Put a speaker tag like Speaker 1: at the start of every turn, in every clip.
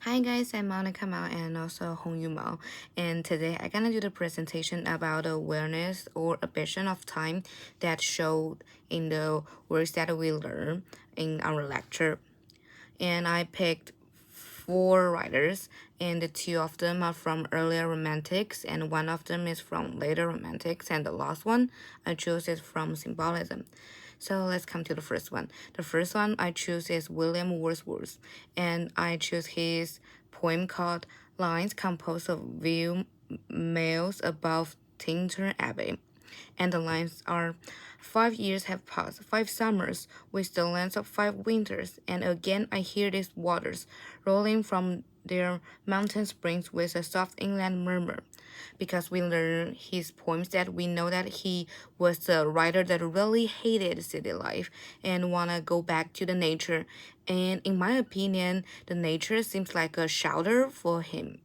Speaker 1: Hi guys, I'm Monica Mao and also Hongyu Mao, and today I'm gonna do the presentation about the awareness or ambition of time that showed in the words that we learn in our lecture. And I picked four writers, and the two of them are from earlier romantics, and one of them is from later romantics, and the last one I chose is from symbolism. So let's come to the first one. The first one I choose is William Wordsworth, and I choose his poem called Lines Composed of View Males Above Tintern Abbey. And the lines are 5 years have passed, 5 summers, with the length of 5 winters, and again I hear these waters rolling from their mountain springs with a soft inland murmur. Because we learn his poems that we know that he was a writer that really hated city life and wanna go back to the nature. And in my opinion, the nature seems like a shelter for him.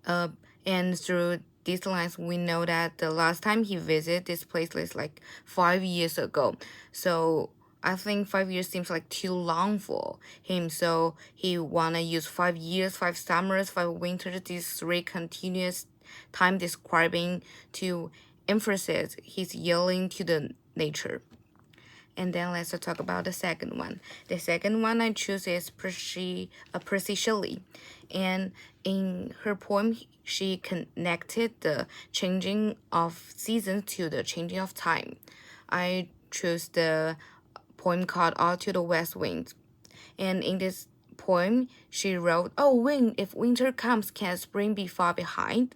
Speaker 1: Uh, and through these lines, we know that the last time he visited this place is like 5 years ago. So I think 5 years seems like too long for him. So he wanna use 5 years, 5 summers, 5 winters, these three continuous time describing to emphasize his yelling to the nature. And then let's talk about the second one. The second one I choose is Percy Shelley. And in her poem, she connected the changing of seasons to the changing of time. I choose the poem called All to the West Wind. And in this poem, she wrote, "Oh, wind, if winter comes, can spring be far behind?"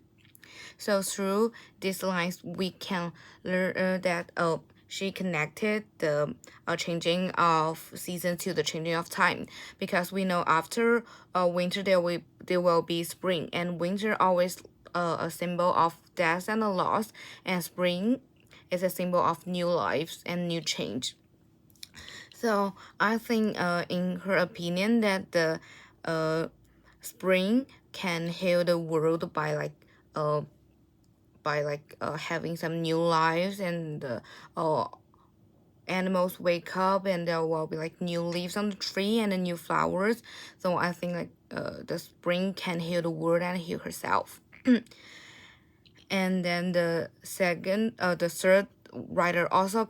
Speaker 1: So through these lines, we can learn that she connected the changing of season to the changing of time, because we know after winter there will be spring, and winter always a symbol of death and a loss, and spring is a symbol of new lives and new change. So I think in her opinion that the spring can heal the world by having some new lives, and animals wake up and there will be like new leaves on the tree and the new flowers. So I think the spring can heal the world and heal herself. And then the third writer also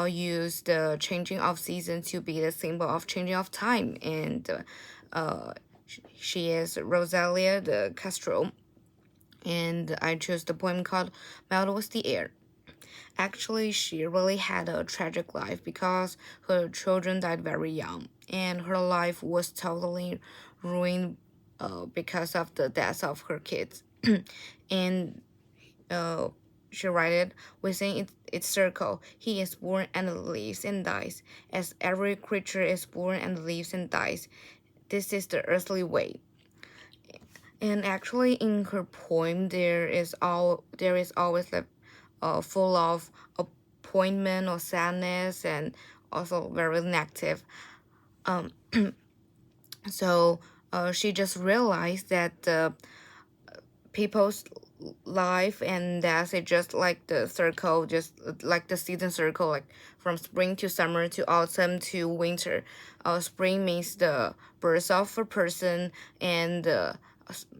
Speaker 1: used the changing of season to be the symbol of changing of time, and she is Rosalia de Castro. And I chose the poem called Melt Was the Air. Actually, she really had a tragic life because her children died very young, and her life was totally ruined because of the death of her kids. And uh, she wrote within its circle, he is born and lives and dies, as every creature is born and lives and dies. This is the earthly way. And actually, in her poem, there is always like full of appointment or sadness, and also very negative. Um, so she just realized that people's life and death is just like the circle, just like the season circle, like from spring to summer to autumn to winter. Spring means the birth of a person, and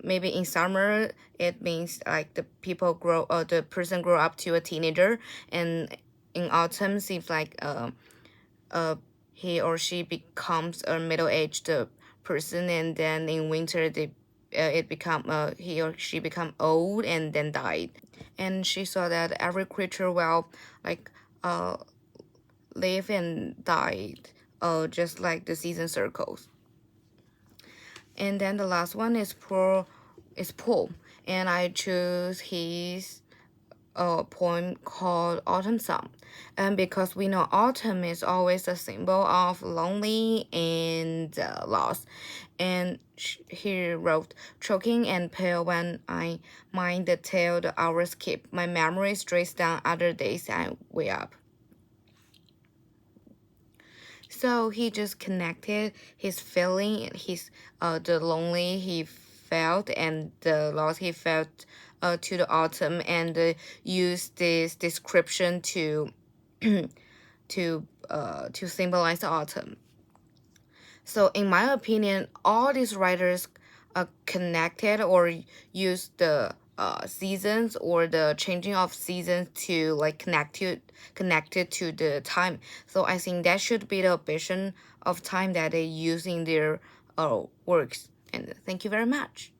Speaker 1: maybe in summer it means like the person grow up to a teenager, and in autumn seems like uh he or she becomes a middle-aged person, and then in winter it become he or she become old and then died. And she saw that every creature will like uh live and died, just like the season circles. And then the last one is Paul, and I choose his a poem called Autumn Song. And because we know autumn is always a symbol of lonely and loss. And he wrote, choking and pale when I mind the tale the hours keep. My memory strays down other days I way up. So he just connected his feeling, his the lonely he felt and the loss he felt to the autumn, and used this description to to symbolize the autumn. So in my opinion, all these writers connected or use the seasons or the changing of seasons to like connected to the time. So I think that should be the ambition of time that they use in their works. And thank you very much.